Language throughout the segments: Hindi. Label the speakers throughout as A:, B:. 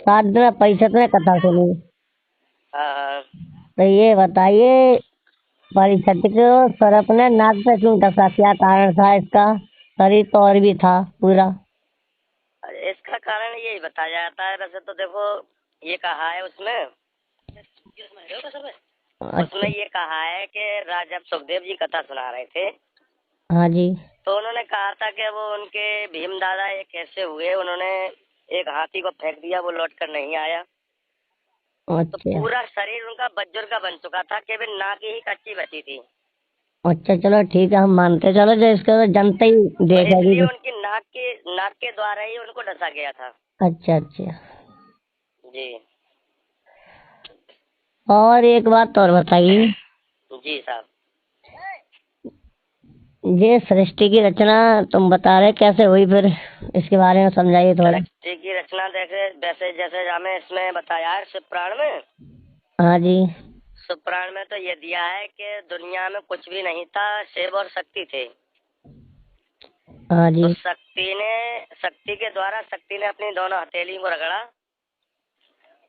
A: 7 दिन परिषद में कथा सुनी।
B: हाँ।
A: तो ये बताइए, परिषद को सर्प ने नाक से क्यों डसा, क्या कारण था इसका? शरीर तो और भी था पूरा।
B: अरे इसका कारण यही बताया जाता है। वैसे तो देखो, ये कहा है उसमें उसमें
A: अच्छा।
B: ये कहा है कि राजा सुखदेव जी कथा सुना रहे थे,
A: हाँ जी।
B: तो उन्होंने कहा था कि वो उनके भीम दादा एक कैसे हुए, उन्होंने एक हाथी को फेंक दिया, वो लौट कर नहीं आया। तो
A: अच्छा।
B: पूरा शरीर उनका बज्जर का बन चुका था, केवल नाक ही कच्ची बची थी।
A: अच्छा चलो ठीक है, हम मानते, चलो जो इसको तो जनता ही
B: और इसलिए
A: देखेगी।
B: उनकी नाक के द्वारा ही उनको डसा गया था।
A: अच्छा अच्छा।
B: जी।
A: और एक बात और बताइए,
B: जी साहब।
A: ये सृष्टि की रचना तुम बता रहे कैसे हुई, फिर इसके बारे में समझाइए थोड़ा।
B: सृष्टि की रचना देखे वैसे जैसे हमें इसमें बताया है शिवपुराण में।
A: हाँ जी।
B: शिवपुराण में तो ये दिया है कि दुनिया में कुछ भी नहीं था, शिव और शक्ति थे।
A: हाँ
B: तो
A: जी।
B: शक्ति के द्वारा शक्ति ने अपनी दोनों हथेली को रगड़ा,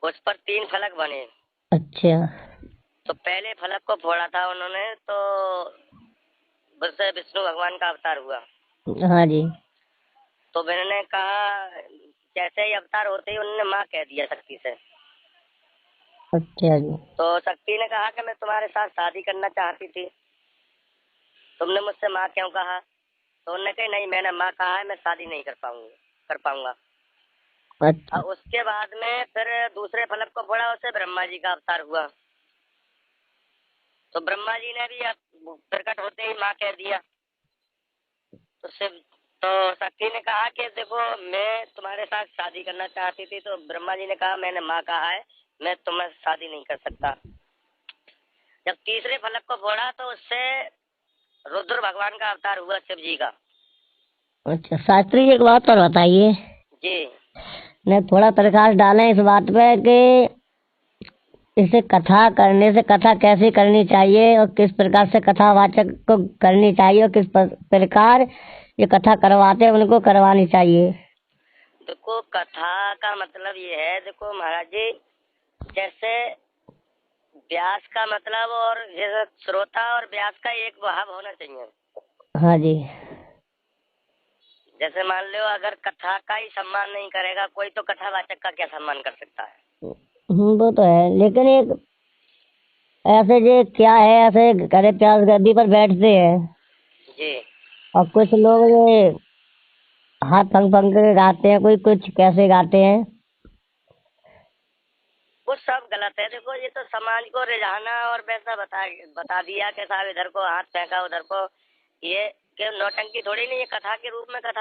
B: उस पर 3 फलक बने।
A: अच्छा।
B: तो पहले फलक को फोड़ा था उन्होंने, तो उससे विष्णु भगवान का अवतार हुआ।
A: हाँ जी।
B: तो मैंने कहा, जैसे ही अवतार होते ही उन्होंने माँ कह दिया शक्ति से।
A: अच्छा जी।
B: तो शक्ति ने कहा कि मैं तुम्हारे साथ शादी करना चाहती थी, तुमने मुझसे माँ क्यों कहा? तो उन्होंने कहा नहीं, मैंने माँ कहा है, मैं शादी नहीं कर पाऊंगा।
A: अच्छा।
B: और उसके बाद में फिर दूसरे फलक को फोड़ा, उससे ब्रह्मा जी का अवतार हुआ। तो ब्रह्मा जी ने भी प्रकट होते ही माँ कह दिया। तो शिव तो शक्ति ने कहा कि देखो, मैं तुम्हारे साथ शादी करना चाहती थी। तो ब्रह्मा जी ने कहा मैंने माँ कहा है, मैं तुम्हें शादी नहीं कर सकता। जब तीसरे फलक को फोड़ा तो उससे रुद्र भगवान का अवतार हुआ, शिव जी का।
A: अच्छा शास्त्री जी, एक बात और बताइए,
B: जी।
A: ने थोड़ा प्रकाश डालें इस बात पे कि इसे कथा करने से कथा कैसे करनी चाहिए और किस प्रकार से कथावाचक को करनी चाहिए और किस प्रकार ये कथा करवाते हैं उनको करवानी चाहिए।
B: देखो, कथा का मतलब ये है, देखो महाराज जी, जैसे व्यास का मतलब और जैसे श्रोता और व्यास का एक भाव होना चाहिए।
A: हाँ जी।
B: जैसे मान लो, अगर कथा का ही सम्मान नहीं करेगा कोई, तो कथावाचक का क्या सम्मान कर सकता है?
A: वो तो है, लेकिन एक ऐसे जे क्या है, ऐसे करे प्यास गद्दी पर बैठते हैं
B: जी।
A: और कुछ लोग ये हाथ फंक फंक के गाते हैं, कोई कुछ कैसे गाते हैं।
B: वो सब गलत है। देखो, ये तो समाज को रिझाना और वैसा बता दिया कि साहब इधर को हाथ फेंका उधर को, ये कि नौटंकी थोड़ी नहीं, ये कथा के रूप में कथा